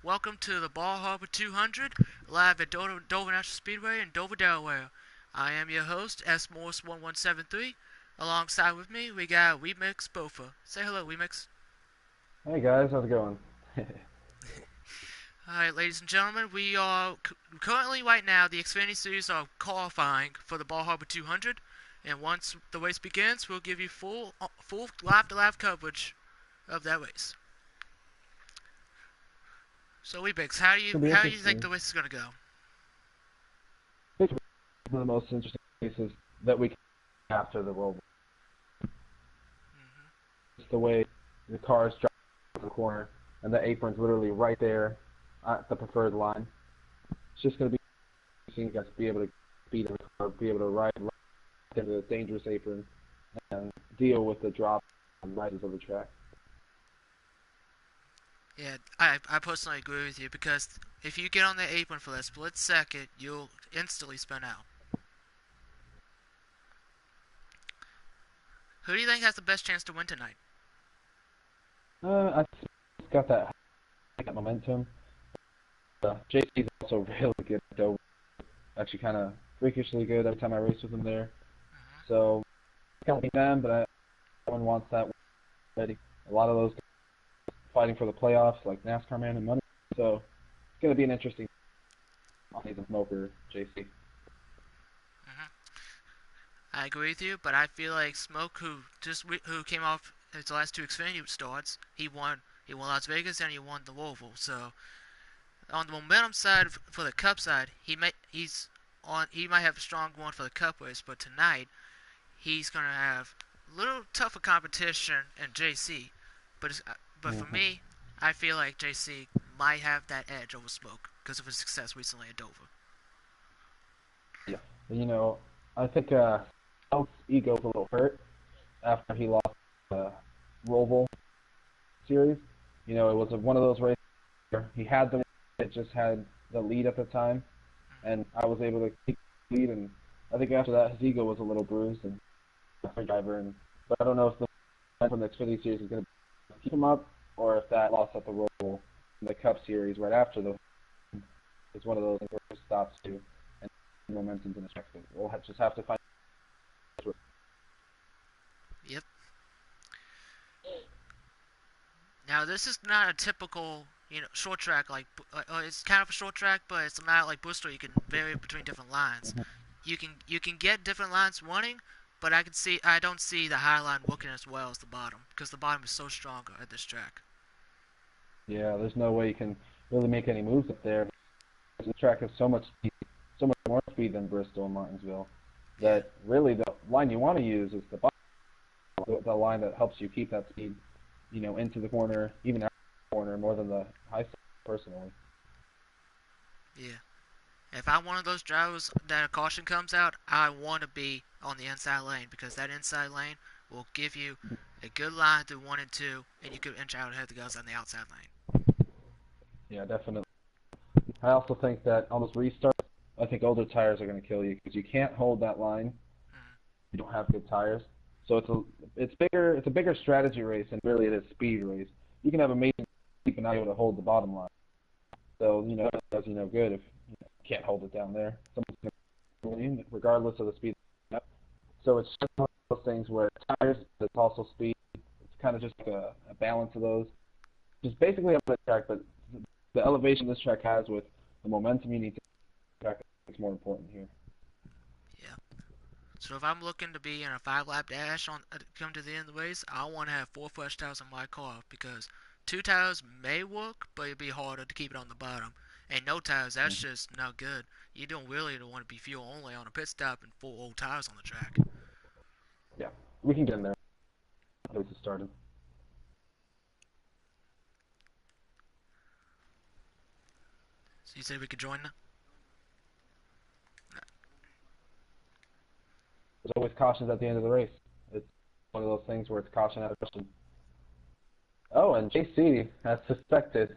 Welcome to the Ball Harbor 200, live at Dover National Speedway in Dover, Delaware. I am your host, S. Morse 1173. Alongside with me, we got Remix Bofa. Say hello, Remix. Hey guys, how's it going? Alright, ladies and gentlemen, we are currently, right now, the Xfinity Series are qualifying for the Ball Harbor 200. And once the race begins, we'll give you full live-to-live coverage of that race. So, Remix, It's gonna be how do you think interesting. the race is going to go? It's one of the most interesting races that we can after the World War. Mm-hmm. It's the way the cars drive the corner and the apron's literally right there at the preferred line. It's just gonna be interesting. You guys to be able to speed in the car, be able to ride right into the dangerous apron and deal with the drop and rises of the track. Yeah, I personally agree with you because if you get on the apron for that split second, you'll instantly spin out. Who do you think has the best chance to win tonight? I think it's got that momentum. JC's also really good though. Actually, kind of freakishly good every time I race with him there. Hmm. So can't beat them, but everyone wants that already. A lot of those fighting for the playoffs, like NASCAR man and money. So it's going to be an interesting. He's a smoker, JC. Hmm. I agree with you, but I feel like Smoke, who came off his last two Xfinity starts, he won Las Vegas and he won the Louisville. So on the momentum side for the Cup side, he might have a strong one for the Cup race, but tonight he's gonna have a little tougher competition in JC. But for Mm-hmm. me, I feel like JC might have that edge over Smoke because of his success recently at Dover. Yeah. You know, I think Elk's ego's a little hurt after he lost the Roval series. You know, it was one of those races where he had the it just had the lead at the time, and I was able to keep the lead. And I think after that, his ego was a little bruised and a driver. And but I don't know if the from the Xfinity series is going to keep him up, or if that loss at the Roval in the Cup series right after the is one of those things where it stops too and momentum's in the track. We'll just have to find. Yep. Now this is not a typical, short track it's kind of a short track, but it's not like Bristol. You can vary between different lines. You can get different lines running, but I don't see the high line working as well as the bottom because the bottom is so stronger at this track. Yeah, there's no way you can really make any moves up there. The track has so much speed, so much more speed than Bristol and Martinsville Yeah. that really the line you want to use is the bottom, the line that helps you keep that speed, into the corner, even out the corner, more than the high side, personally. Yeah. If I'm one of those drivers that a caution comes out, I want to be on the inside lane because that inside lane will give you a good line through one and two, and you can inch out ahead of the guys on the outside lane. Yeah, definitely. I also think that on those restarts, I think older tires are going to kill you because you can't hold that line. Mm-hmm. You don't have good tires. So it's a bigger strategy race and really it is a speed race. You can have amazing speed but not able to hold the bottom line. So it does you no good if you can't hold it down there. Someone's going to win regardless of the speed. So it's just one of those things where tires, it's also speed. It's kind of just like a balance of those. Just basically on the track, but the elevation this track has with the momentum you need to track is more important here. Yeah. So if I'm looking to be in a 5 lap dash on come to the end of the race, I want to have 4 fresh tires on my car because 2 tires may work, but it'd be harder to keep it on the bottom. And no tires, that's Mhm. just not good. You don't really want to be fuel only on a pit stop and 4 old tires on the track. Yeah, we can get in there. Place is started. So you say we could join now? There's always cautions at the end of the race. It's one of those things where it's caution out of question. Oh, and JC, as suspected,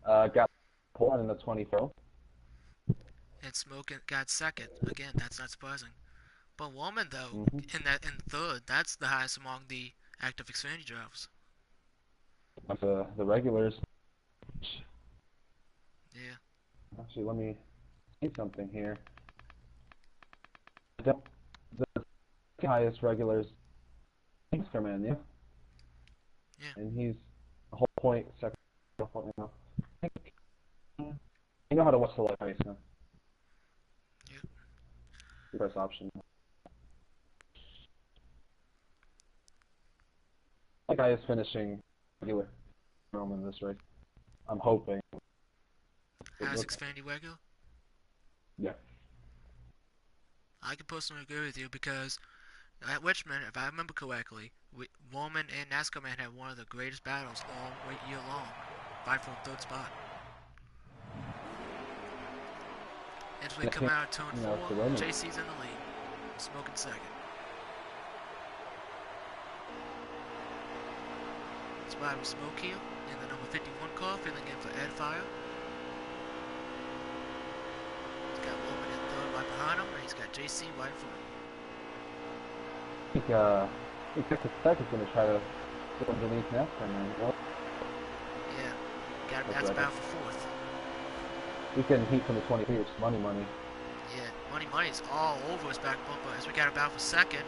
got one in the 24. And Smoke got second. Again, that's not surprising. But Woman though, Mm-hmm. in third, that's the highest among the active Xfinity drivers. The regulars. Actually, let me see something here. The highest regular is Xfinity, yeah, Yeah. and he's a whole point second. You know, you know how to watch the live race now. Yeah. Press option. That guy is finishing regular in this race. I'm hoping. It As looks, Xfinity regular, yeah. I can personally agree with you because at Richmond, if I remember correctly, Woman and NASCAR man had one of the greatest battles all year long, fight for a third spot. As we And I come think, out of turn you know, four, for Roman, JC's in the lead, Smoke in second. It's wide with Smoke here in the number 51 car, filling in for Ed Fire. He's got Woman in third right behind him, and he's got JC right in front. I think Texas Tech is going to try to go underneath NASCAR, man. Well, Yeah, that's that's right. about for fourth. He's getting heat from the 20 meters. Money. Yeah, Money's all over his back bumper as we got about for second.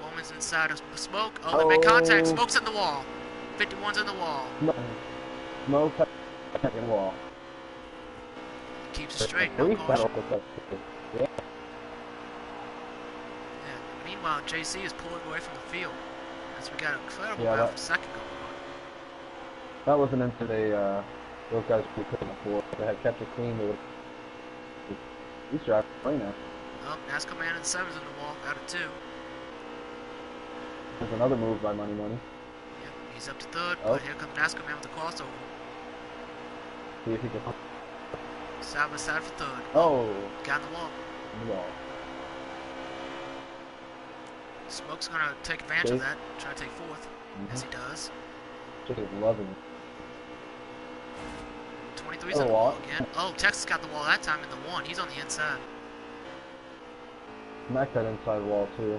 Woman's inside of Smoke. Oh, they make contact. Oh, Smoke's in the wall. 51's in the wall. Smoke second wall. Keeps it straight, no Brief caution. battle for that. Yeah, Yeah. Meanwhile, JC is pulling away from the field as we got an incredible yeah, battle for second going on. that was an incident those guys really couldn't afford. If they had kept it clean, they would these drivers play now. Oh, NASCAR man in the seven's in the wall, out of two. There's another move by Money. Yep, he's up to third, Oh, but here comes NASCAR man with the crossover. see if he can. Side by side for third. Oh, Got in the wall. wall. Smoke's gonna take advantage of that, try to take fourth, as he does. Just loving it. 23's in the wall again. Oh, Texas got the wall that time in the one. He's on the inside. Smack that inside wall too.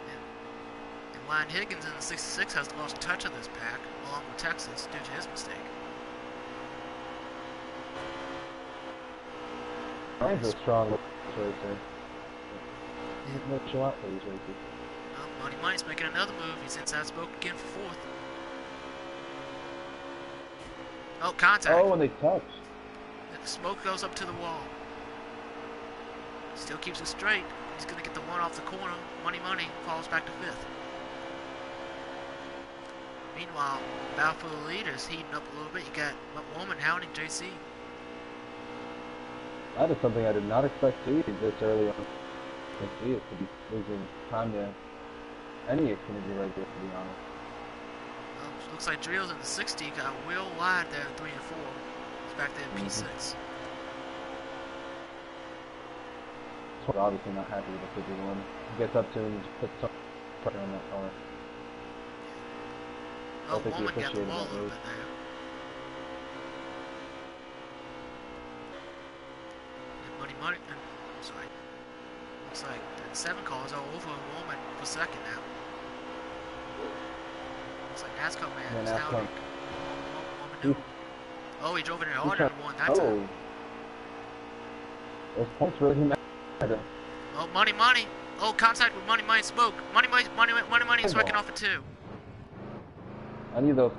Yeah. And Ryan Higgins in the 66 has lost touch of this pack, along with Texas, due to his mistake. Ryan's a strong racer. No chill out for these races. Well, Money's making another move. He's inside Smoke again for fourth. Oh, contact. Oh, and they touch. Smoke goes up to the wall. Still keeps it straight. He's going to get the one off the corner. Money falls back to fifth. Meanwhile, battle for the lead is heating up a little bit. You got Woman hounding JC. That is something I did not expect to see this early on. I see it to be losing time to any Xfinity regular, to be honest. Looks like Drill's in the 60. Got real wide there in 3 and 4. He's back there in P6. So obviously not happy with the 51. He gets up to him and puts some pressure on that car. Oh, Woman got the wall a little bit there. And Money, sorry. Looks like the 7 cars are over Woman for second now. Looks like NASCAR man is hounding Woman. Oh, he drove it in harder and won that time. Those points really matter. Oh, Money. Oh, contact with Money and Smoke. Money is wrecking off at 2. I need those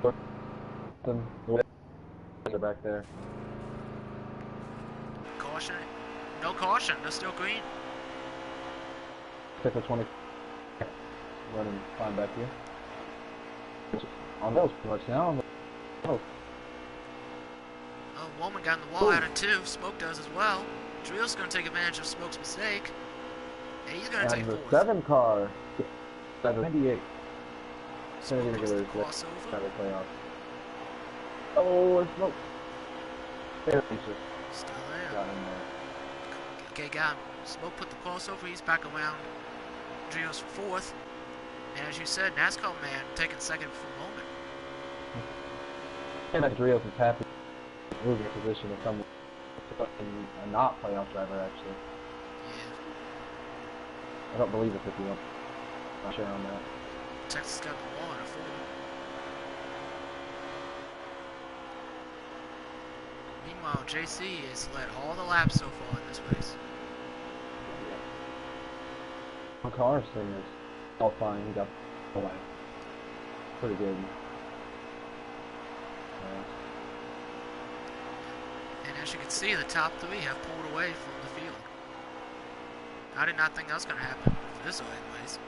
the way they're back there. Caution. No caution. They're still green. Pick the 20. Running fine back here. On those pretty much now. Oh, Woman got in the wall out of 2. Smoke does as well. Drill's going to take advantage of Smoke's mistake. And he's going to take the fourth. 7 car. That's 98. Smoke goes to the crossover. Playoff. Oh, it's Smoke. There, he's just Still there. got in there. Okay, got him. Smoke put the crossover. He's back around. Drill's fourth. And as you said, NASCAR man taking second for a moment. And that Drios is happy losing position to someone a not playoff driver, actually. Yeah. I don't believe it's 51. Not sure on that. Texas got the wall in a 4. Meanwhile, JC has led all the laps so far in this race. Car's thing is all fine. He got away. Pretty good. And as you can see, the top three have pulled away from the field. I did not think that was going to happen for this anyways.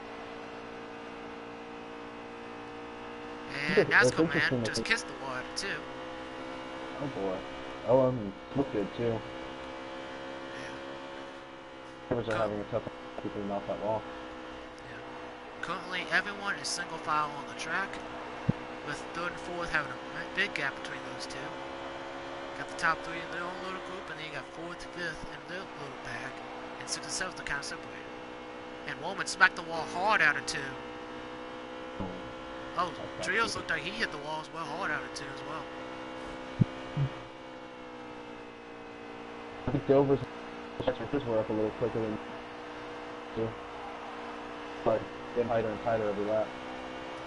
And Nascar man just kissed the water too. Oh boy. Oh, looked good too. Yeah. Drivers are having a tough time keeping him off that wall. Yeah. Currently, everyone is single file on the track, with third and fourth having a big gap between those two. Got the top three in their own little group, and then you got fourth, fifth in their little pack, and sixth and seventh are kind of separated. And Woolman smacked the wall hard out of two. Oh, Trios looked like he hit the wall as well, hard out of two as well. I think Dover's checkers were up a little quicker than two. But getting tighter and tighter every lap.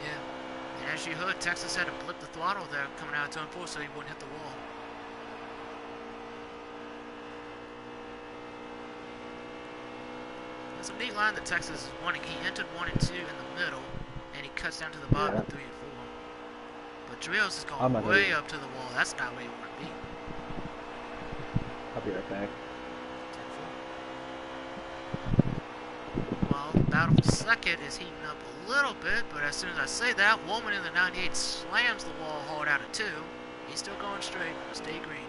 Yeah. And as you heard, Texas had to blip the throttle there coming out of turn 4 so he wouldn't hit the wall. There's a neat line that Texas is running. He entered 1 and 2 in the middle, and he cuts down to the bottom of 3 and 4. But Trios is going way up to the wall. That's not where you want to be. I'll be right back. Well, the battle for second is heating up a little bit, but as soon as I say that, Woolman in the 98 slams the wall hard out of 2. He's still going straight. Stay green.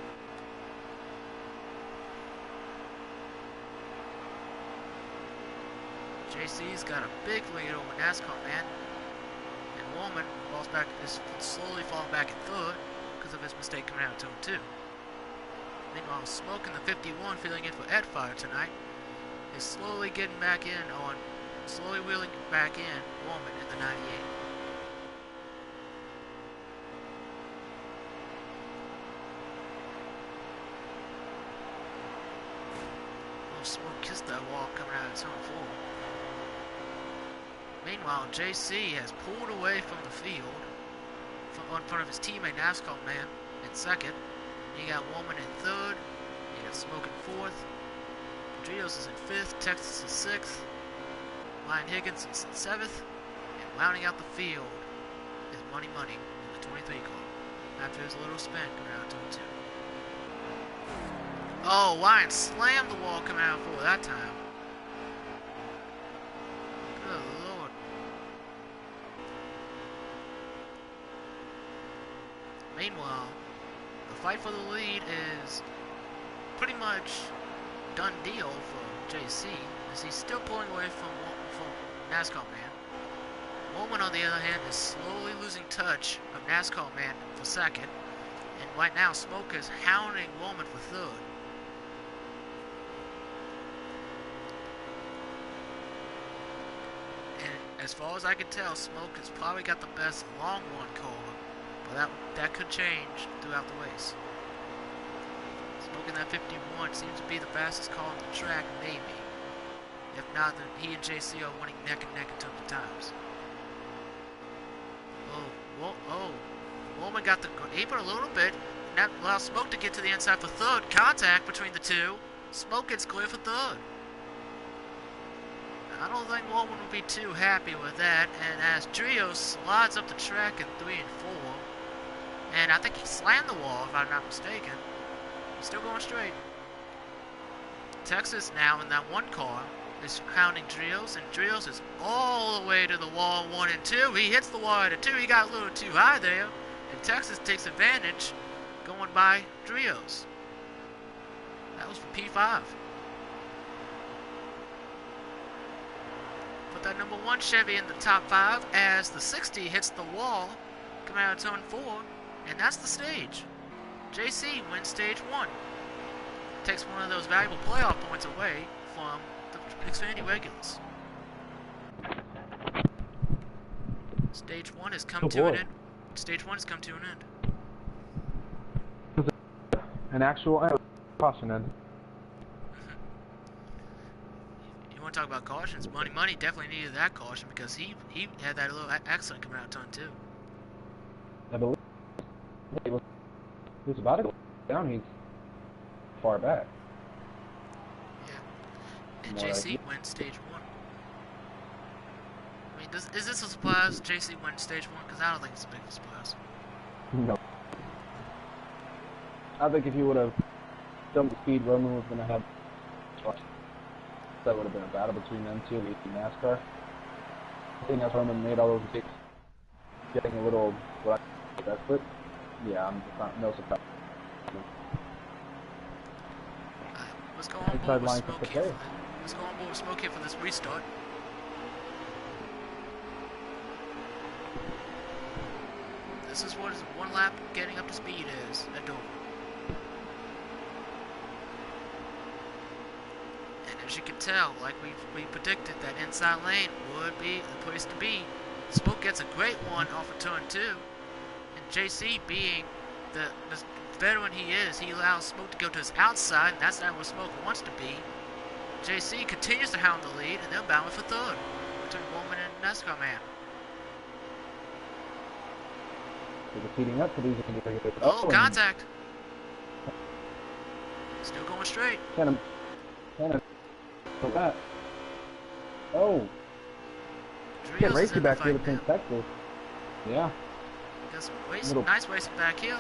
JC's got a big lead over Nascar man, and Woolman falls back, is slowly falling back in third because of his mistake coming out of turn 2. Meanwhile, Smoke in the 51, filling in for Ed Fire tonight, is slowly getting back in on, slowly wheeling back in Woolman in the 98. Oh, Smoke kissed that wall coming out of turn 4. Meanwhile, JC has pulled away from the field in front of his teammate Nascar man in second. You got Woolman in third. You got Smoke in fourth. Drios is in fifth. Texas is sixth. Ryan Higgins is in seventh. And rounding out the field is Money Money in the 23 car after his little spin coming out of turn 2. Oh, Ryan slammed the wall coming out for that time. Good Lord. Meanwhile, the fight for the lead is pretty much done deal for JC, as he's still pulling away from NASCAR man. Woolman, on the other hand, is slowly losing touch of NASCAR man for second, and right now Smoke is hounding Woolman for third. And as far as I can tell, Smoke has probably got the best long one car. But that could change throughout the race. Smoke in that 51 seems to be the fastest car on the track, maybe. If not, then he and JC are winning neck and neck in terms of times. Woolman got the apron a little bit. And that allows Smoke to get to the inside for third. Contact between the two. Smoke gets clear for third. I don't think Woolman would be too happy with that. And as Drios slides up the track in 3 and 4. And I think he slammed the wall, if I'm not mistaken. He's still going straight. Texas now in that one car is hounding Drios, and Drios is all the way to the wall 1 and 2. He hits the wall at a 2. He got a little too high there, and Texas takes advantage going by Drios. That was for P5. Put that number 1 Chevy in the top 5 as the 60 hits the wall coming out of turn 4. And that's the stage. JC wins stage 1. Takes one of those valuable playoff points away from the Xfinity regulars. Stage 1 has come to an end. Stage 1 has come to an end. An actual caution end. You want to talk about cautions? Money definitely needed that caution because he had that little accident coming out of turn 2. I believe he was about to go down. far back. Yeah. And From what I JC see. wins stage 1. I mean, is this a surprise? JC wins stage 1? Because I don't think it's a big surprise. No. I think if he would have done the speed Roman was going to have, that would have been a battle between them two in NASCAR. I think as Roman made all those mistakes, getting a little, what I think, but yeah, I'm just not, no surprise. Let's go on board Inside with line Smoke for here. the Let's go on board with Smoke here for this restart. This is what one lap getting up to speed is at Dover. And as you can tell, like we predicted, that inside lane would be the place to be. Smoke gets a great one off of turn 2. And JC, being the veteran he is, he allows Smoke to go to his outside, and that's not where Smoke wants to be. JC continues to hound the lead, and they're battling for third between Roman and Nascar Man. They're heating up for these. Oh, contact. Still going straight. Can't that. Oh. Can't race you back here between Texas. Yeah. Got some nice racing back here.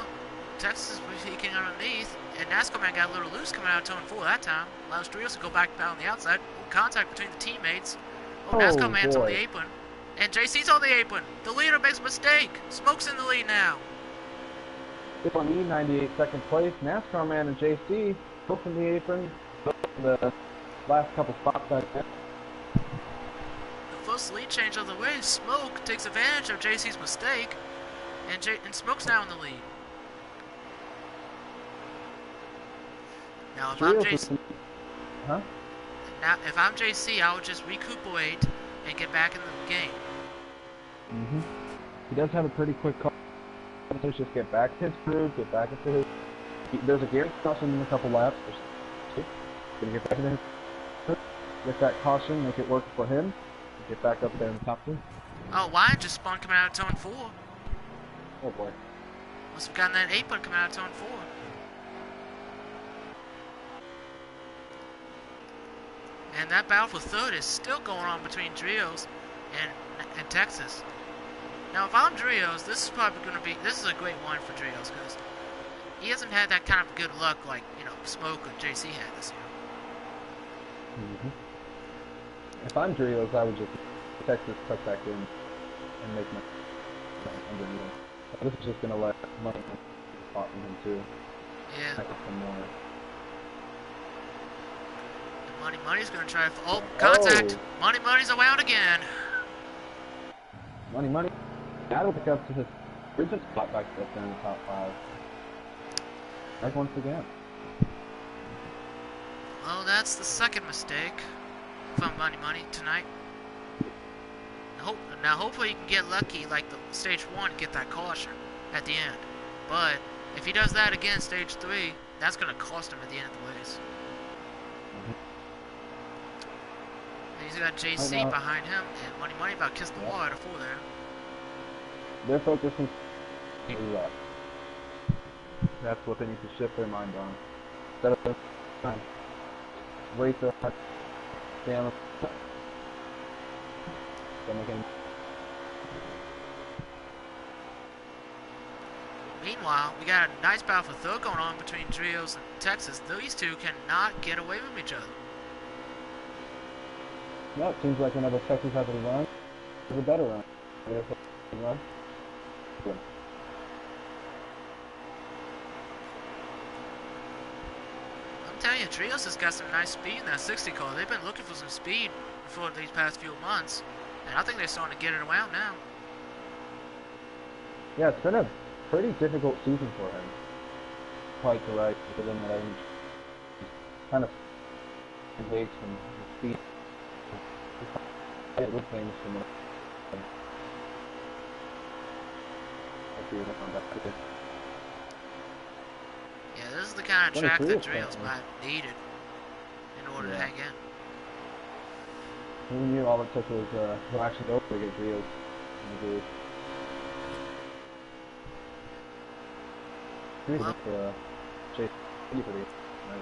Texas was peeking underneath, and NASCAR Man got a little loose coming out of turn 4 that time. Allows Trios to go back down the outside. Contact between the teammates. Oh, NASCAR Man's on the apron. And JC's on the apron. The leader makes a mistake. Smoke's in the lead now. It's on E, 98 second place. NASCAR Man and JC both in the apron. Both in the last couple spots back there. The first lead change of the way. Smoke takes advantage of JC's mistake, and Smoke's now in the lead. Now, if I'm JC, now if I'm JC, I would just recuperate and get back in the game. He does have a pretty quick call. Let's just get back to his groove, get back into his. There's a gear caution in a couple laps. Gonna get back into his. Get that caution, make it work for him. Get back up there in the top 2. Oh, Wyatt just spun coming out of turn 4. Oh boy. Must have gotten that apron coming out of turn 4. And that battle for third is still going on between Drios and Texas. Now, if I'm Drios, this is probably going to be, this is a great one for Drios, because he hasn't had that kind of good luck like, Smoke or JC had this year. If I'm Drios, I would just Texas tuck back in and make my underneath him. This is just going to let Money spot from him too. Yeah. Some more. Money's going to try, contact! Oh. Money's around again! Money. That'll pick up to his recent spot back up there in the top 5. Right once again. Well, that's the second mistake from Money tonight. Now, hopefully he can get lucky like the stage 1 and get that caution at the end. But if he does that again stage 3, that's going to cost him at the end of the race. And he's got JC behind him, and Money about kissed the wall out of 4 there. They're focusing on left. That's what they need to shift their mind on. Instead of time. Wait the down. Meanwhile, we got a nice battle for third going on between Drios and Texas. These two cannot get away from each other. No, it seems like whenever Texas has a run, it's a better run. I'm telling you, Trios has got some nice speed in that 60 car. They've been looking for some speed for these past few months, and I think they're starting to get it around now. Yeah, it's been a pretty difficult season for him. Quite the right within that age. Kind of engaged in speed. Good things from what yeah, this is the kind of track that Trails might need it in order to hang in. We knew all it took was well, actually go to get Rios in the group. Well, Chase for the Right.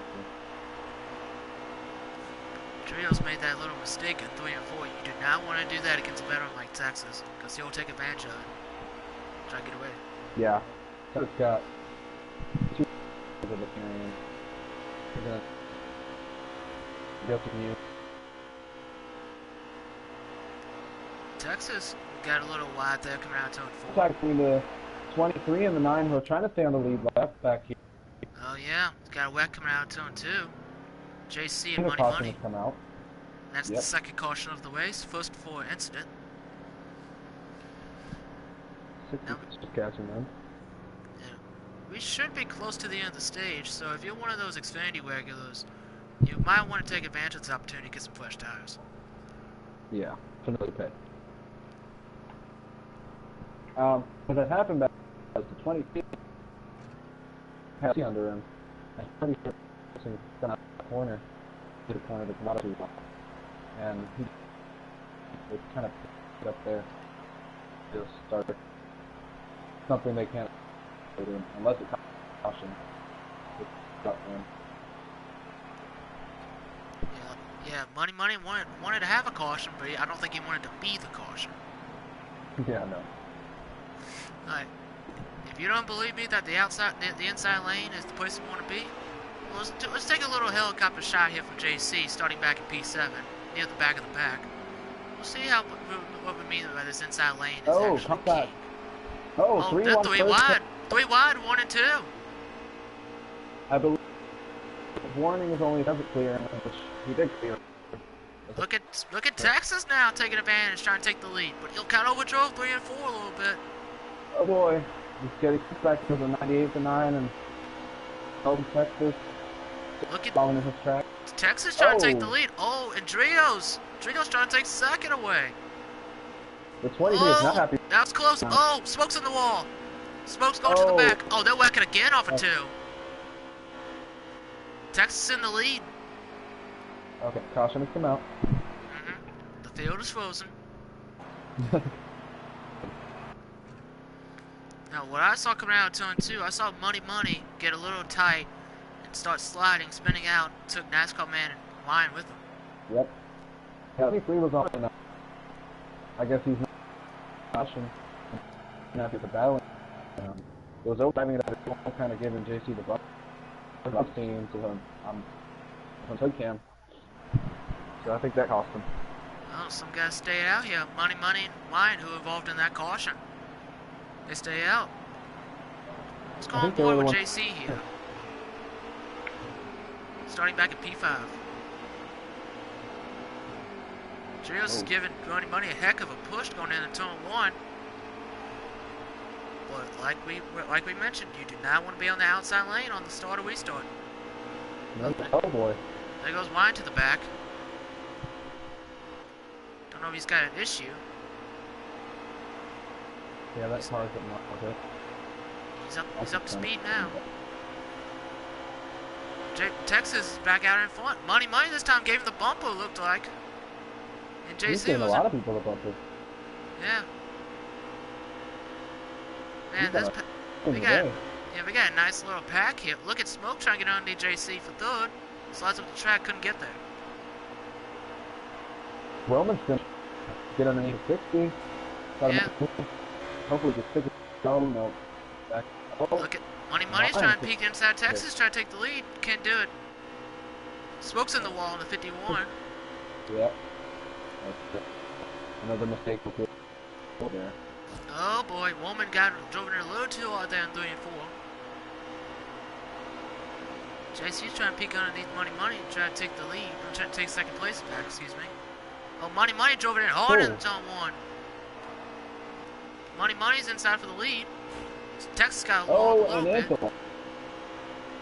Trios made that little mistake in 3 and 4. You do not want to do that against a veteran like Texas, because he'll take advantage of it. Try to get away. Yeah. So it's got 2 of experience. We're gonna be able to use. Texas got a little wide there coming out to 4. It's actually the 23 and the 9 who are trying to stay on the lead left back here. Oh yeah, it's got a wet coming out to 2. JC and The Money caution Money. has come out. That's Yep. the second caution of the race, first for incident. 66 catching them. Yeah. We should be close to the end of the stage, so if you're one of those Xfinity regulars, you might want to take advantage of this opportunity to get some fresh tires. Yeah, definitely pit. What had happened back was the 22 had under him. And 34 got out the corner to the corner to come out of and he was kind of up there. Just started something they can't do unless it's caution. It's up there. Yeah, Money Money wanted to have a caution, but I don't think he wanted to be the caution. Yeah, no. Alright, if you don't believe me that the inside lane is the place you want to be, well, let's take a little helicopter shot here from JC, starting back at P7, near the back of the pack. We'll see what we mean by this inside lane is actually come key. back. Oh, Oh, 3 they're 1 three first. wide. 3 wide, 1 and 2. I believe warning is only doesn't clear, which he did clear. Look at Texas now taking advantage, trying to take the lead, but he'll kind of overdrove 3 and 4 a little bit. Oh boy, he's getting back to the 98 to 9 and helping Texas. Look at Following his track. Texas trying to take the lead. Oh, and Drio's trying to take second away. The 23 is not happy. That was close. Oh, Smoke's in the wall. Smoke's going to the back. Oh, they're whacking again off of 2. Texas in the lead. Okay, caution has come out. The field is frozen. Now, what I saw coming out of turn 2, I saw Money Money get a little tight and start sliding, spinning out, took NASCAR man and line with him. Yep. Yeah, 23 was on enough. I guess he's not caution. Now he's a battle. It was overtime that it's kind of giving JC the buck. I'm seeing so I'm on cam. So I think that cost him. Well, some guys stayed out here. Money Money and Wine, who involved in that caution. They stay out. Let's go on board with JC here. Starting back at P5. Trios is giving Money Money a heck of a push going into turn 1. But like we mentioned, you do not want to be on the outside lane on the start or restart. Oh boy. There goes Wine to the back. Don't know if he's got an issue. Yeah, that car's getting off with it. He's up to speed now. Texas is back out in front. Money this time gave him the bumper, looked like. And JC He's getting a lot of people the bumper. Yeah. Man, we got a nice little pack here. Look at Smoke trying to get underneath JC for third. Slides up the track, couldn't get there. Roman's gonna get underneath 60. Yeah. Hopefully just stick it. Oh no. Back. Oh. Look at Money's trying to peek inside Texas, trying to take the lead. Can't do it. Smoke's in the wall in the 51. Yep. Another mistake there. Oh boy, Woman drove in a little too hard there in 3 and 4. JC's trying to peek underneath Money and try to take the lead. Trying to take second place back, excuse me. Oh, Money drove it in harder than turn 1. Money's inside for the lead. Texas got a wall a little bit.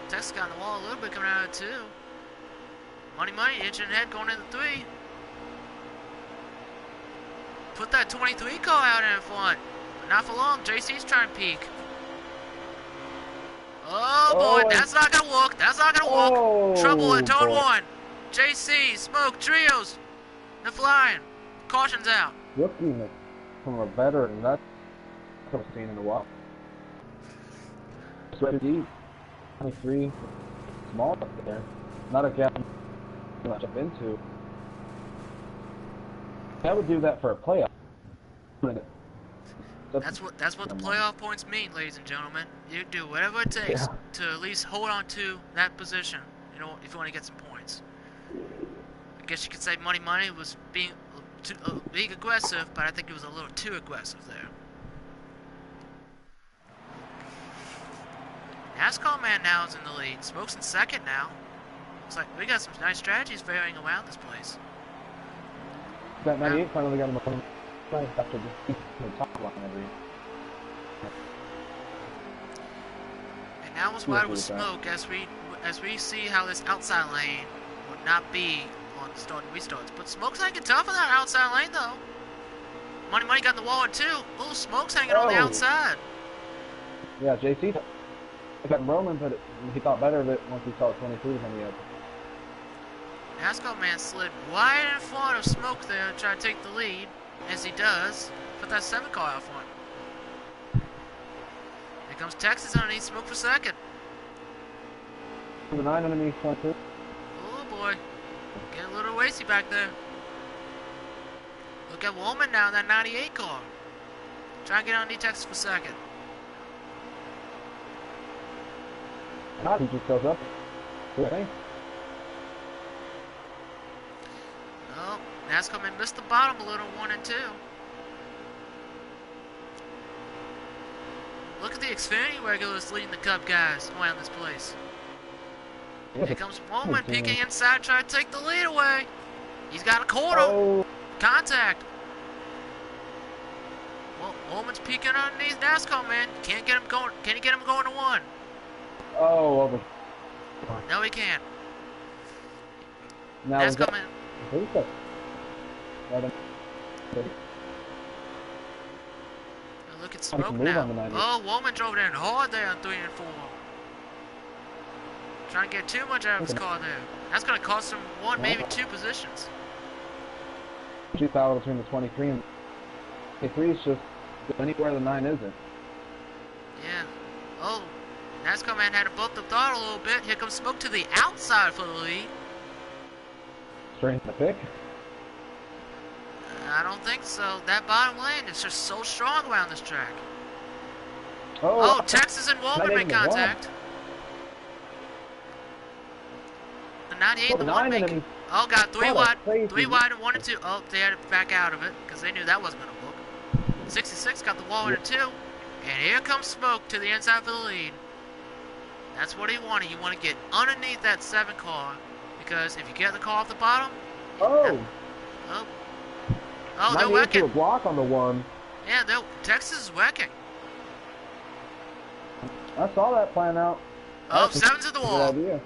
Texas got in the wall a little bit coming out of 2. Money inching ahead going into 3. Put that 23 car out in front. But not for long. JC's trying to peek. Oh boy, that's not gonna work. That's not gonna work. Trouble at turn 1. JC, Smoke, Trios. They're flying. Caution's out. Rookie from a veteran. That's what I've seen in a while. Sweaty deep. 23. small up there. Not a gap to jump into. I would do that for a playoff. That's what the playoff points mean, ladies and gentlemen. You do whatever it takes to at least hold on to that position. You know, if you want to get some points. I guess you could say Money was being aggressive, but I think it was a little too aggressive there. Nascar man now is in the lead. Smoke's in second now. Looks like we got some nice strategies varying around this place. That 98 finally got him a after the top line every. And now we'll ride with Smoke as we see how this outside lane will not be on the start and restarts. But Smoke's hanging tough on that outside lane though. Money got in the wall at 2. Ooh, Smoke's hanging on the outside. Yeah, JC got Roman, but he thought better of it once he saw 23 on the edge. NASCAR man slid right in front of Smoke there to try to take the lead, as he does. Put that 7 car out front. Here comes Texas underneath Smoke for second. The 9 underneath 22. Oh boy, getting a little racy back there. Look at Woolman now in that 98 car. Try and get underneath Texas for second. He just goes up. Okay. Oh, NASCAR man missed the bottom a little, 1 and 2. Look at the Xfinity regulars leading the Cup guys around this place. Here comes Woolman peeking inside, trying to take the lead away. He's got a quarter. Oh. Contact. Well, Woolman's peeking underneath NASCAR man. Can't get him going. Can he get him going to 1? Oh, over. No, he can't. Now NASCAR man. Look at Smoke now. Oh, Woolman drove in hard there on 3 and 4. Trying to get too much out of his car there. That's going to cost him 1, maybe 2 positions. She's battle between the 23 and 23 is just anywhere the 9 isn't. Yeah. Oh, NASCAR man had to bump the throttle a little bit. Here comes Smoke to the outside for the lead. Straight in the pick? I don't think so. That bottom lane is just so strong around this track. Oh, Texas and Woolman make contact. The 98 and the 1 make. Oh, got 3 wide. 3 wide and 1 and 2. Oh, they had to back out of it because they knew that wasn't going to work. 66 got the wall in a 2. And here comes Smoke to the inside for the lead. That's what he wanted. You want to get underneath that 7 car because if you get the car off the bottom. Oh, they're wrecking. To a block on the 1. Yeah, Texas is wrecking. I saw that plan out. Oh, 7 to the wall. Good idea.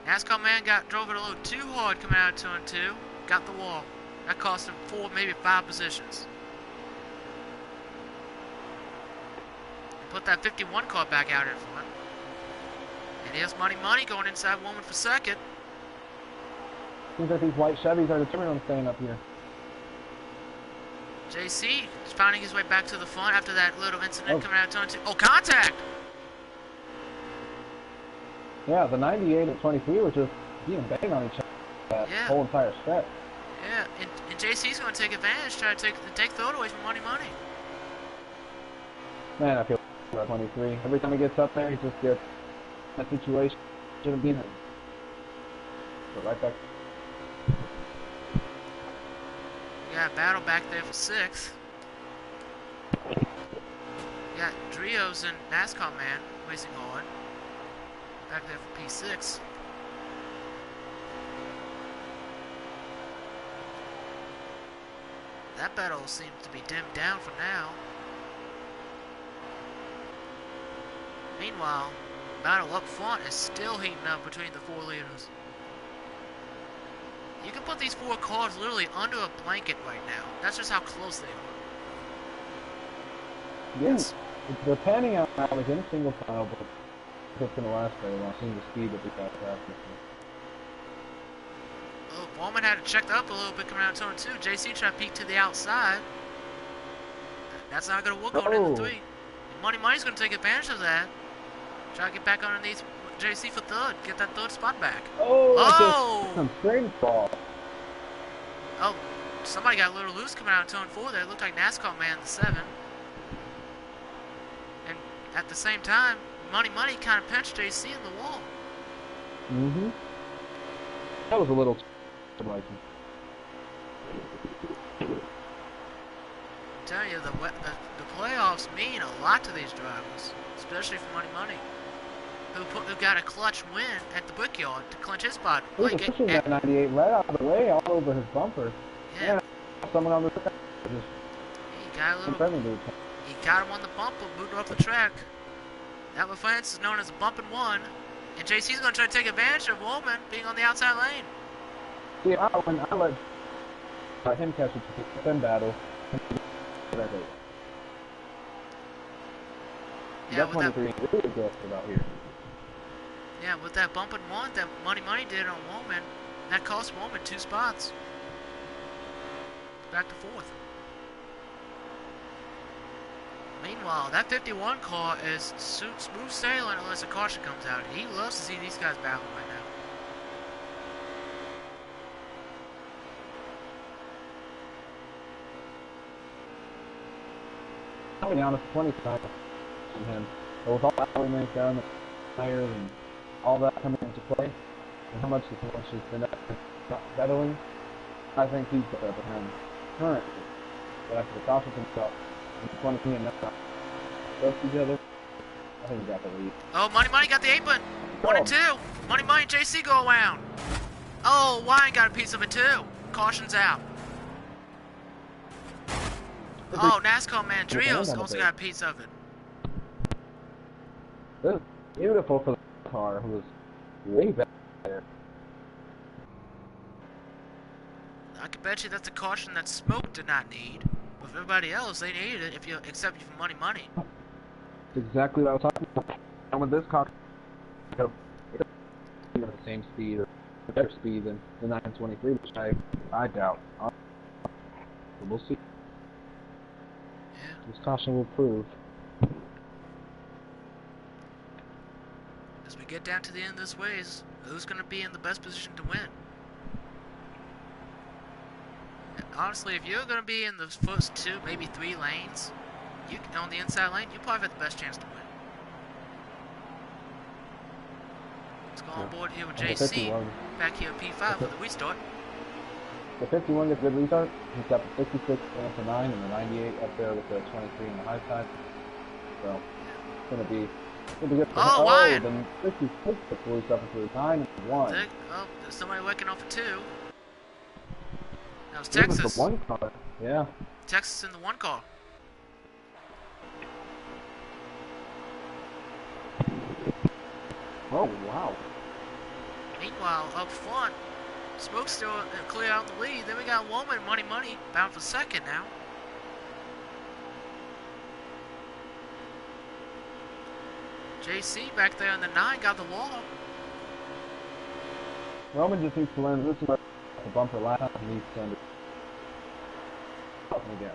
NASCAR man drove it a little too hard coming out of 2 and 2. Got the wall. That cost him 4, maybe 5 positions. Put that 51 car back out in front. And here's Money going inside Woolman for second. Seems like these white Chevys are determined on staying up here. JC is finding his way back to the front after that little incident coming out of 2 and 2. Oh, contact! Yeah, the 98 and 23 were just being banged on each other that whole entire stretch. Yeah, and JC's going to take advantage, try to take throw it away from Money. Man, I feel about 23. Every time he gets up there, he just gets that situation. Shouldn't be in it. But right back. Got a battle back there for 6th. Got Drios and NASCAR man racing hard. Back there for P6. That battle seems to be dimmed down for now. Meanwhile, battle up front is still heating up between the 4 leaders. You can put these 4 cars literally under a blanket right now. That's just how close they are. Yes, they're panning out now like in a single file, but it's going to last very long. Seeing the speed that we got after. Oh, Woolman had to check up a little bit coming out of turn 2. JC tried to peek to the outside. That's not going to work going into 3. Money's going to take advantage of that. Try to get back underneath JC for third. Get that third spot back. Oh, that's just Oh! some straight ball. Oh, somebody got a little loose coming out of turn 4 there. It looked like Nascar man the 7. And at the same time, Money kind of pinched JC in the wall. Mm-hmm. That was a little like. I'm telling you, the playoffs mean a lot to these drivers, especially for Money, who got a clutch win at the Brickyard to clinch his spot. He was pushing that 98 right out of the way, all over his bumper. Yeah. Someone on the track he got him on the bumper, moved off the track. That offense is known as a bump and one, and JC's going to try to take advantage of Woolman being on the outside lane. See, when I let him catch it, then battle. Yeah, that's 23 really aggressive out here. Yeah, with that bump and one that Money did on Woolman, that cost Woolman 2 spots. Back to 4th. Meanwhile, that 51 car is smooth sailing unless a caution comes out. He loves to see these guys battling right now. Coming down to 20 from him. But with all that elements down, the tires and all that coming into play, and how much the coach has been battling, I think he's better behind currently. But after the caution comes out, 20 and not both together, I think he got the lead. Oh, Money got the 8-pin. 1 and 2. Money and JC go around. Oh, Wine got a piece of it too. Caution's out. Oh, NASCAR man Trios also got a piece of it. This is beautiful for the car, who was way back there. I can bet you that's a caution that Smoke did not need. With everybody else, they needed it, except for Money. That's exactly what I was talking about. And with this car, it's the same speed or better speed than the 923, which I doubt. So we'll see. Yeah. This caution will prove. As we get down to the end of this race, who's going to be in the best position to win? Honestly, if you're going to be in the first 2, maybe 3 lanes, on the inside lane, you probably have the best chance to win. Let's go on board here with JC, back here at P5 for the restart. The 51 gets a good restart. He's got the 66 going to 9 and the 98 up there with the 23 on the high side. So, it's going to be good for him. Oh, Wyatt! Then 66 gets released up into the 9 and 1. Oh, there's somebody working off a 2. That was Texas. Was the 1 car. Yeah. Texas in the 1 car. Oh, wow. Meanwhile, up front, Smoke's still clear out the lead. Then we got Woman, Money, bound for 2nd now. JC back there in the 9 got the wall. Roman just needs to learn this is the bumper lap. He needs to understand. Again.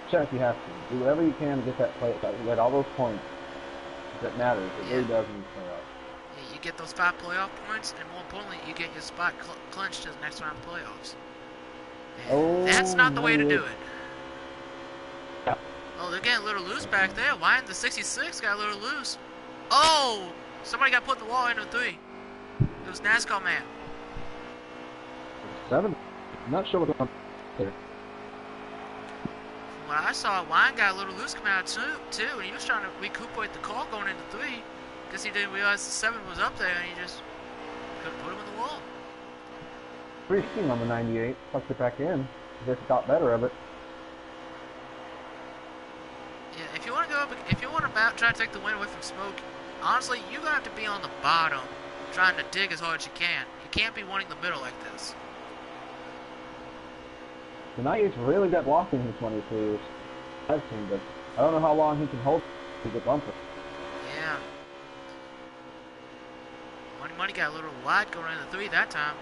Check if you have to. Do whatever you can to get that play, get all those points. That matters. It really does in these playoffs. Yeah, you get those 5 playoff points, and more importantly, you get your spot clinched to the next round of playoffs. And that's not the way to do it. Yeah. Oh, they're getting a little loose back there. Why the 66 got a little loose? Oh! Somebody got put in the wall into 3. It was NASCAR man. 7. I'm not sure what's on there. From what I saw, Wine got a little loose coming out too, and he was trying to recuperate the car going into 3. Because he didn't realize the 7 was up there, and he just couldn't put him in the wall. 3 on the 98. Tucked it back in. Just got better of it. Yeah, if you want to try to take the win away from Smoke, honestly, you're going to have to be on the bottom, trying to dig as hard as you can. You can't be wanting the middle like this. The 98's really got lost in the 23, which I've seen, but I don't know how long he can hold the bumper. Yeah. Money got a little wide going into 3 that time.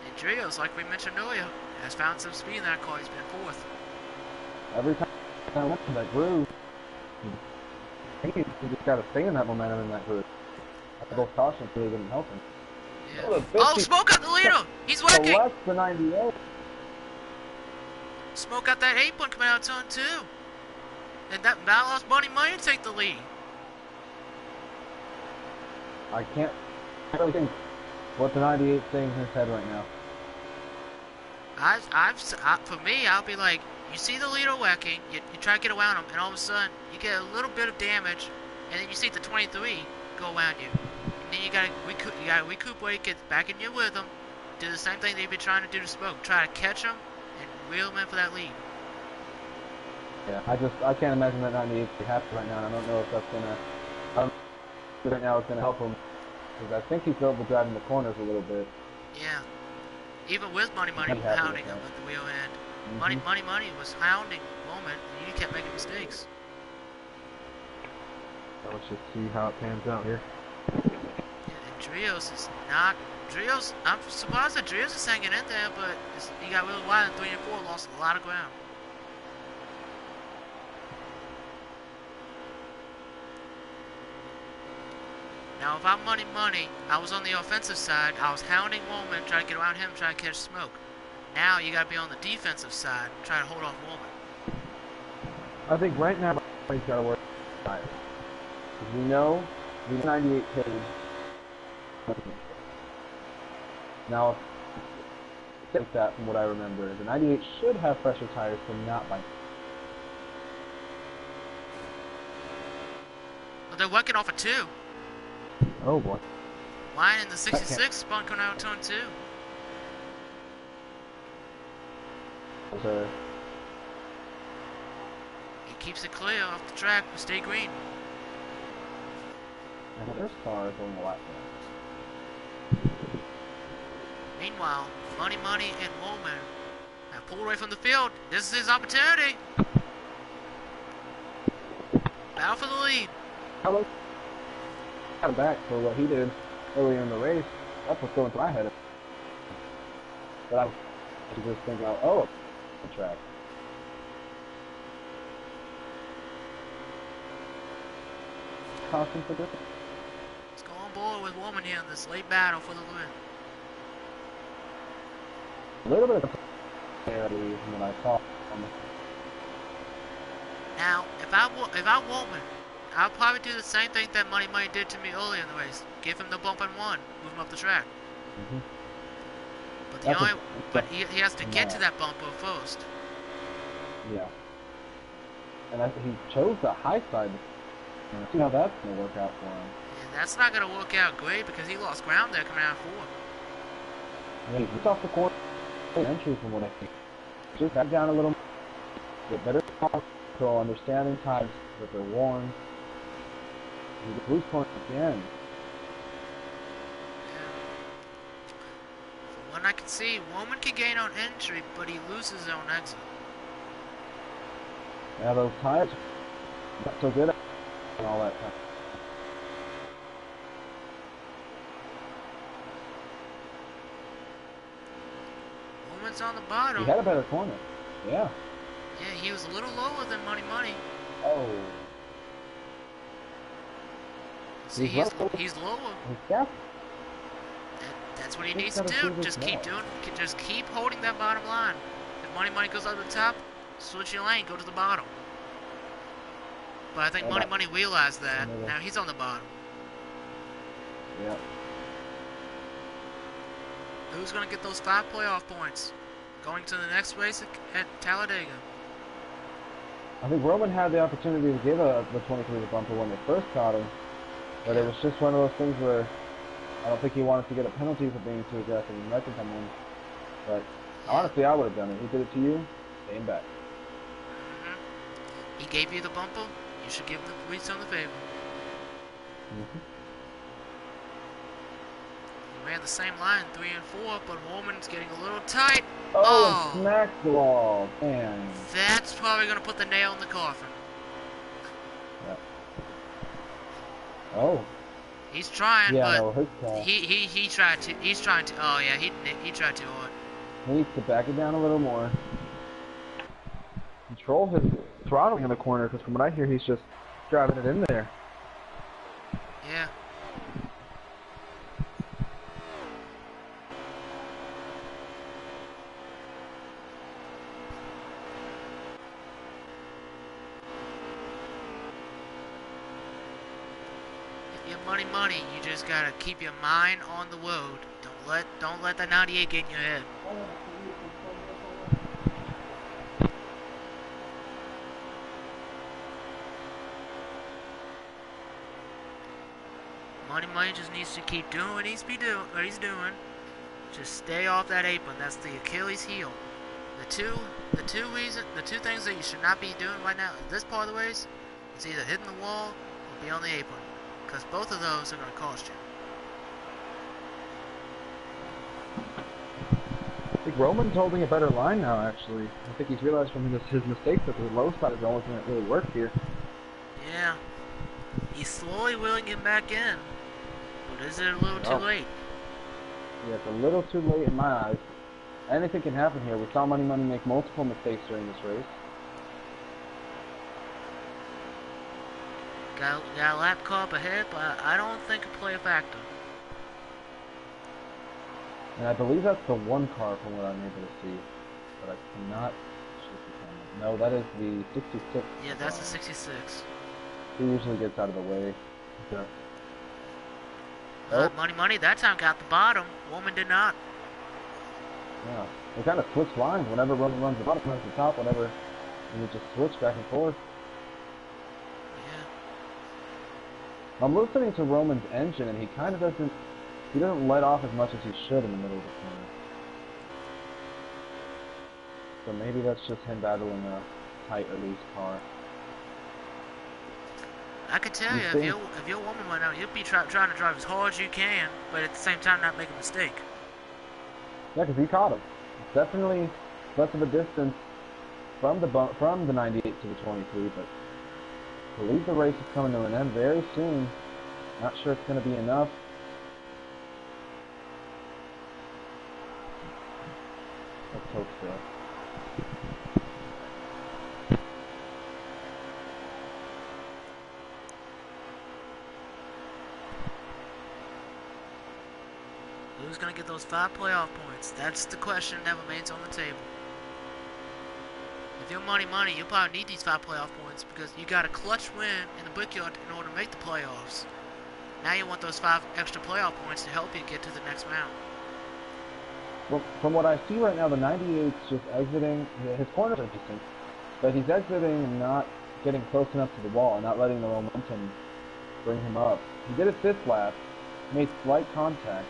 And Trios, like we mentioned earlier, has found some speed in that car. He's been 4th. Every time I went to that groove. I think he just got to stay in that momentum in that group. Both cautions really didn't help him. Yeah. Oh, the Oh, 50 Smoke got the leader! He's working! left the 98. Smoke got that 8-1 coming out of turn 2. And that now lost Money to take the lead. I can't really think what the 98 saying in his head right now. For me, I'll be like, you see the leader whacking, you try to get around him, and all of a sudden, you get a little bit of damage, and then you see the 23 go around you. And then you gotta recuperate, get back in your rhythm, do the same thing that you've been trying to do to Smoke. Try to catch him, and reel him in for that lead. Yeah, I can't imagine that 98 is happy right now, and I don't know if that's gonna, right now it's gonna help him, because I think he's overdriving the corners a little bit. Yeah. Even with Money hounding him at the wheel end. Money was hounding Roman, and you kept making mistakes. So let's just see how it pans out here. Yeah, and Drios is not... I'm surprised that Drios is hanging in there, but he got really wide in 3 and 4, lost a lot of ground. Now, if I'm Money, I was on the offensive side. I was hounding Roman, trying to get around him, trying to catch Smoke. Now, you gotta be on the defensive side, trying to hold off Roman. I think right now, he's gotta work tires. We know the 98 paid. Now, take that from what I remember. The 98 should have fresher tires, but not by. But they're working off a 2. Oh boy. Line in the 66 spun coming out of turn 2. He keeps it clear off the track. Stay green. And there's cars going a lot there. Meanwhile, Money and Roman have pulled away from the field. This is his opportunity. Battle for the lead. Hello. Got back for what he did earlier in the race. That's what's going through my head. But I was just thinking, oh, the track. Caution for this. Let's go on board with Roman here in this late battle for the win. A little bit of clarity from what I saw. Now, if I Roman, I'll probably do the same thing that Money did to me earlier in the race. Give him the bump and one, move him up the track. But he has to get to that bumper first. Yeah. And he chose the high side. Let's see how that's going to work out for him. And that's not going to work out great because he lost ground there coming out of 4. Yeah, he's just off the corner entry from what I think. Just back down a little, get better control, understanding times that they're worn. He's loose corner again. From what I can see, Roman can gain on entry, but he loses on exit. Yeah, those tires not so good and all that time. Roman's on the bottom. He had a better corner. Yeah. Yeah, he was a little lower than Money. Oh. See, he's lower. Yeah. That's what he needs to do. Just keep holding that bottom line. If Money goes up the top, switch your lane, go to the bottom. But I think Money realized that. Now he's on the bottom. Yep. Who's gonna get those 5 playoff points? Going to the next race at Talladega. I think Roman had the opportunity to give the 23 the bumper when they first caught him, but it was just one of those things where I don't think he wanted to get a penalty for being too aggressive and wrecking someone. But honestly, I would have done it. He did it to you, stay back. He gave you the bumper. You should give the return the favor. He ran the same line, 3 and 4, but Roman's getting a little tight. Oh, and smacked the wall, man. That's probably gonna put the nail in the coffin. Yep. Oh. He's trying, yeah, but no, he tried to. He's trying to. Oh yeah, he tried too hard. He needs to back it down a little more. Control his throttling in the corner, because from what I hear, he's just driving it in there. Yeah. If you're money, you just gotta keep your mind on the road. Don't let that 98 get in your head. Money just needs to keep doing what he's doing. Just stay off that apron. That's the Achilles heel. The two things that you should not be doing right now in this part of the race is either hitting the wall or be on the apron, because both of those are going to cost you. I think Roman's holding a better line now, actually. I think he's realized from his mistakes that the low side is always going to really work here. Yeah. He's slowly wheeling him back in. But is it a little too late? Yeah, it's a little too late in my eyes. Anything can happen here. We saw Money make multiple mistakes during this race. Got a lap car up ahead, but I don't think it'll play a factor. And I believe that's the one car from what I'm able to see. But I cannot shift the camera. No, that is the 66. Yeah, that's the 66. He usually gets out of the way. Yeah. Money that time got the bottom. Woman did not. Yeah. They kind of switch lines. Whenever Roman runs the bottom, runs the top, whenever you just switch back and forth. Yeah. I'm listening to Roman's engine, and he kind of doesn't let off as much as he should in the middle of the corner. So maybe that's just him battling a tight release car. I can tell you, if you're a woman right now, you'll be trying to drive as hard as you can, but at the same time not make a mistake. Yeah, because he caught him. It's definitely less of a distance from the 98 to the 23, but I believe the race is coming to an end very soon. Not sure it's going to be enough. Let's hope so. Who's going to get those 5 playoff points? That's the question that remains on the table. If you're money, you'll probably need these 5 playoff points because you got a clutch win in the Brickyard in order to make the playoffs. Now you want those 5 extra playoff points to help you get to the next round. Well, from what I see right now, the 98's just exiting. His corners are decent, but he's exiting and not getting close enough to the wall and not letting the momentum bring him up. He did it this lap, made slight contact.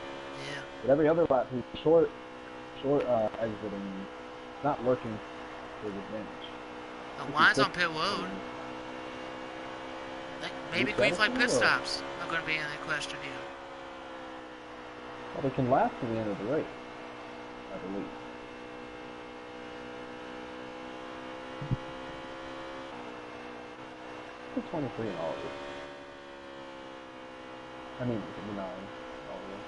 Yeah. But every other lap, he's short exiting. It's not working to his advantage. The line's on pit road. Maybe green flag pit stops are going to be in the question here. Well, they can last to the end of the race, I believe. It's 23 in all of this. I mean, 9 all of this.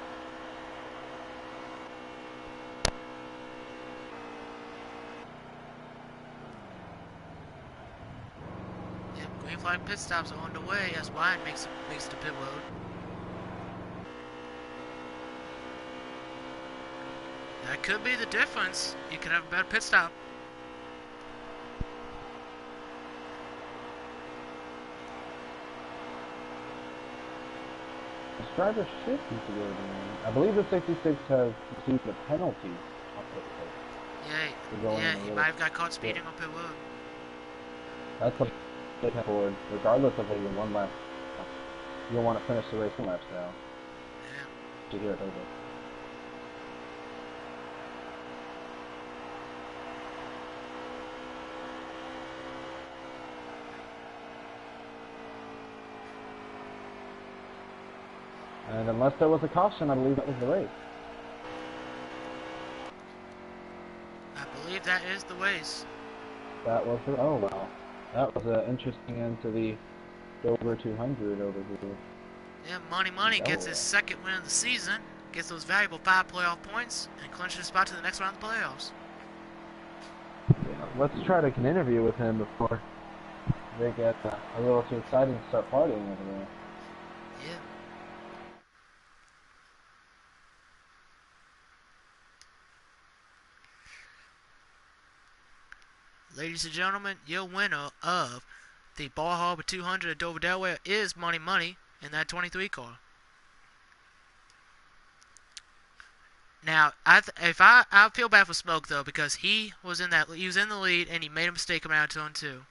Green flag pit stops are underway as Ryan makes the pit road. That could be the difference. You could have a better pit stop. This driver should be to go to the lane. I believe the 66 has received a penalty on pit road. Yeah, he might have got caught speeding on pit road. That's what they can forward, regardless of whether you're one lap. You don't want to finish the race 2 laps down. Yeah. To hear it over. And unless there was a caution, I believe that was the race. I believe that is the race. That was the... Oh, wow. That was an interesting end to the Dover 200 over here. Yeah, Money gets his second win of the season, gets those valuable 5 playoff points, and clinches a spot to the next round of the playoffs. Yeah, let's try to get an interview with him before they get a little too excited and start partying over there. Yeah. Ladies and gentlemen, your winner of the Bar Harbor 200 at Dover, Delaware is Money Money in that 23 car. Now, if I feel bad for Smoke though because he was in the lead and he made a mistake coming out of turn 2.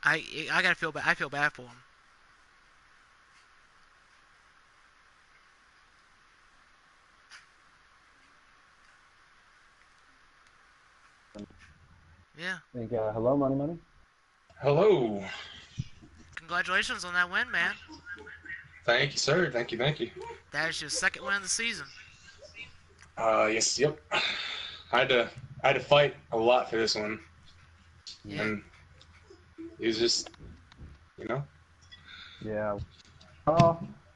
I gotta feel bad. I feel bad for him. Yeah. I think, hello, Money Money? Hello. Congratulations on that win, man. Thank you, sir. Thank you. That is your second win of the season. Yes, yep. I had to fight a lot for this one, Yeah. and it was just, you know. Yeah.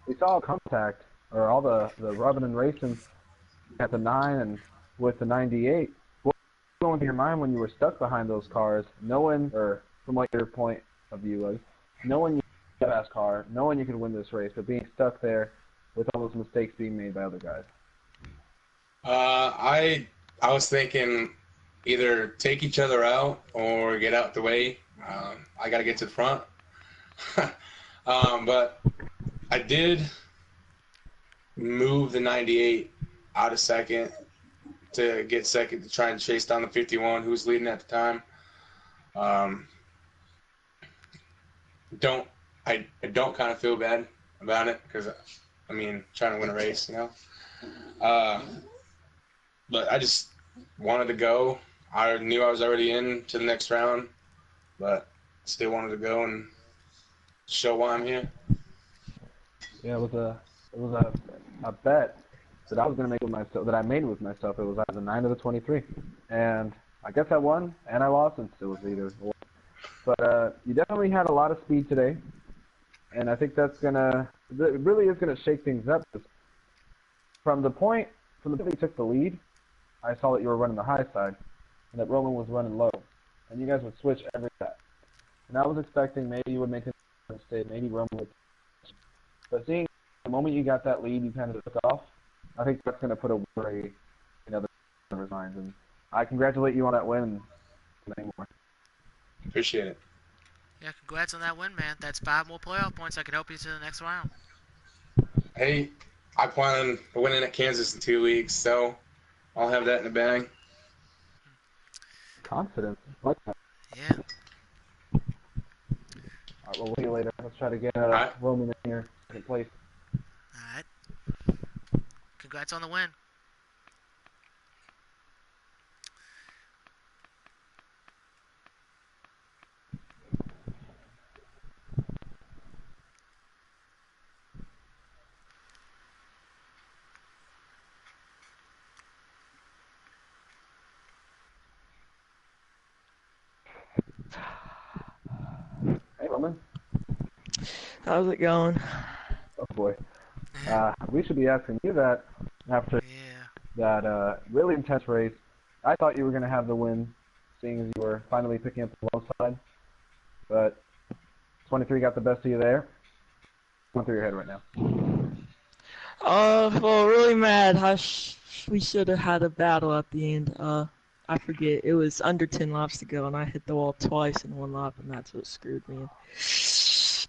We saw contact, or all the rubbing and racing at the 9 and with the 98. What was going through your mind when you were stuck behind those cars, knowing, or from what your point of view was, knowing you had a fast car, knowing you could win this race, but being stuck there with all those mistakes being made by other guys? I was thinking either take each other out or get out the way. I got to get to the front. But I did move the 98 out of second to get second to try and chase down the 51 who was leading at the time. Don't I don't kind of feel bad about it because I mean trying to win a race, you know. But I just wanted to go. I knew I was already in to the next round, but still wanted to go and show why I'm here. Yeah, it was a bet that I was gonna make with myself, that I made with myself. It was either the 9 or the 23, and I guess I won and I lost, and still was either or. But you definitely had a lot of speed today, and I think it really is gonna shake things up. From the point that you took the lead, I saw that you were running the high side, and that Roman was running low, and you guys would switch every lap. And I was expecting maybe you would make a mistake, maybe Roman would. But seeing the moment you got that lead, you kind of took off. I think that's going to put a worry in other minds. And I congratulate you on that win. And many more. Appreciate it. Yeah, congrats on that win, man. That's 5 more playoff points that could help you to the next round. Hey, I plan on winning at Kansas in 2 weeks, so I'll have that in the bag. Confidence. Like that. Yeah. All right, well, we'll see you later. Let's try to get right. Roman in here, second place. All right. Congrats on the win. Hey, Roman. How's it going? Oh, boy. We should be asking you that after that really intense race. I thought you were going to have the win, seeing as you were finally picking up the low side. But 23 got the best of you there. What's going through your head right now? Well, really mad. We should have had a battle at the end. I forget. It was under 10 laps to go, and I hit the wall twice in one lap, and that's what screwed me.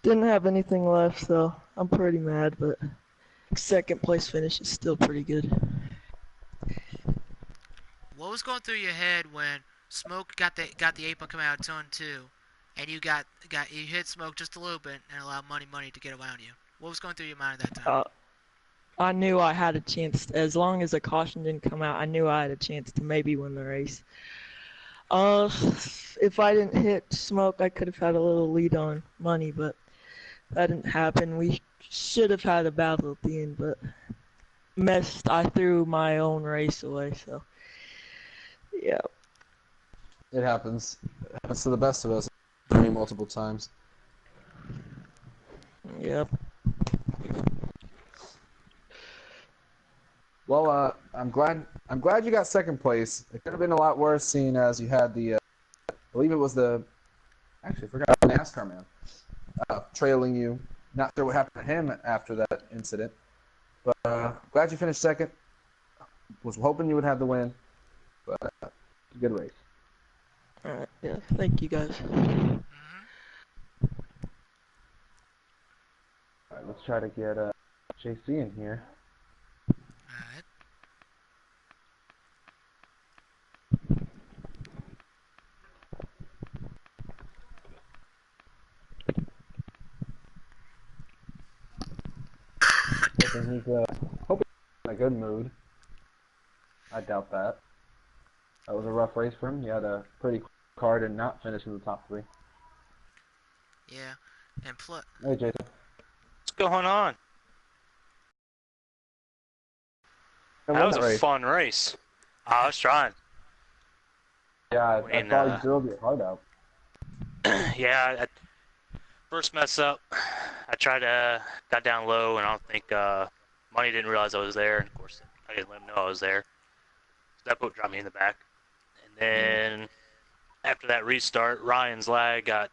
Didn't have anything left, so I'm pretty mad, but second place finish is still pretty good. What was going through your head when Smoke got the apron coming out of turn 2, and you hit Smoke just a little bit and allowed Money to get around you? What was going through your mind at that time? I knew I had a chance. As long as a caution didn't come out, I knew I had a chance to maybe win the race. If I didn't hit Smoke, I could have had a little lead on Money, but that didn't happen. We should have had a battle at the end, but I threw my own race away, so yeah. It happens. It happens to the best of us multiple times. Yep. Well, I'm glad you got second place. It could have been a lot worse, seeing as you had the, I believe it was the Actually, I forgot NASCAR man. Trailing you. Not sure what happened to him after that incident. But glad you finished second. Was hoping you would have the win. But good race. Alright, yeah, thank you guys. Mhm. All right, let's try to get JC in here. Alright. Hoping he's in a good mood. I doubt that. That was a rough race for him. He had a pretty quick car, did not finish in the top 3. Yeah. And plus, Hey, Jason. What's going on? I That won was that a race. fun race. I was trying. Yeah, I When, saw you drove your heart out. yeah, first mess up. I tried to got down low, and I don't think Money didn't realize I was there. And of course, I didn't let him know I was there. So that boat dropped me in the back. And then after that restart, Ryan's lag got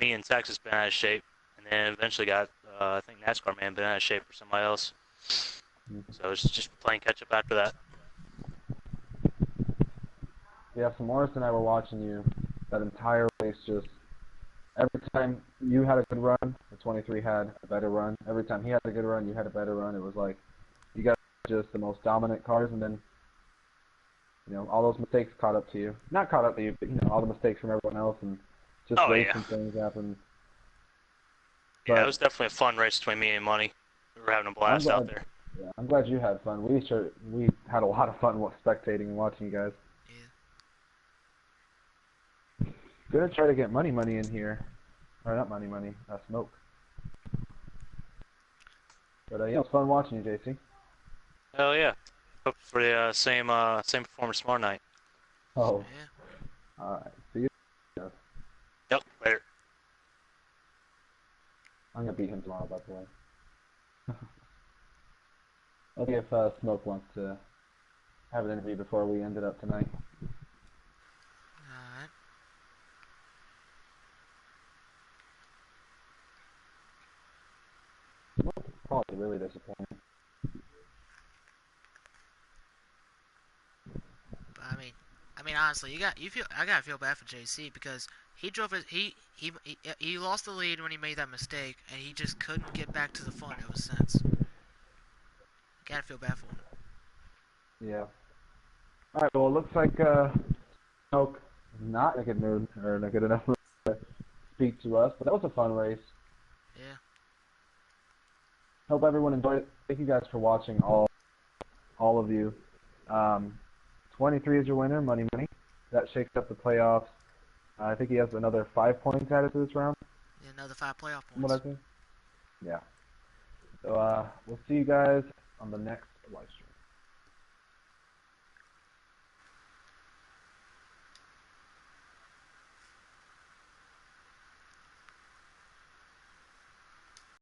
me and Texas bent out of shape, and then eventually got I think NASCAR man bent out of shape for somebody else. So it's just playing catch up after that. Yeah, so Morris and I were watching you that entire race. Just every time you had a good run, the 23 had a better run. Every time he had a good run, you had a better run. It was like you guys were just the most dominant cars, and then all those mistakes caught up to you. Not caught up to you, but all the mistakes from everyone else, and just racing things happened. Yeah, it was definitely a fun race between me and Money. We were having a blast out there. Yeah, I'm glad you had fun. We had a lot of fun spectating and watching you guys. yeah. Gonna try to get money in here. Or not money, Smoke. But it was fun watching you, JC. Hell yeah. Hope for the same performance tomorrow night. Oh. Yeah. Alright. See you. Yep, later. I'm gonna beat him tomorrow, by the way. Let's see if Smoke wants to have an interview before we end it up tonight. Alright. Probably really disappointing. But I mean, honestly, I gotta feel bad for JC because he drove his he lost the lead when he made that mistake, and he just couldn't get back to the front ever since. Gotta feel bad for him. Yeah. Alright, well, it looks like Smoke is not in a good mood, or in a good enough mood to speak to us, but that was a fun race. Yeah. Hope everyone enjoyed it. Thank you guys for watching, all of you. 23 is your winner, Money. That shakes up the playoffs. I think he has another 5 points added to this round. Yeah, another 5 playoff From what I points. think. Yeah. So we'll see you guys on the next live stream.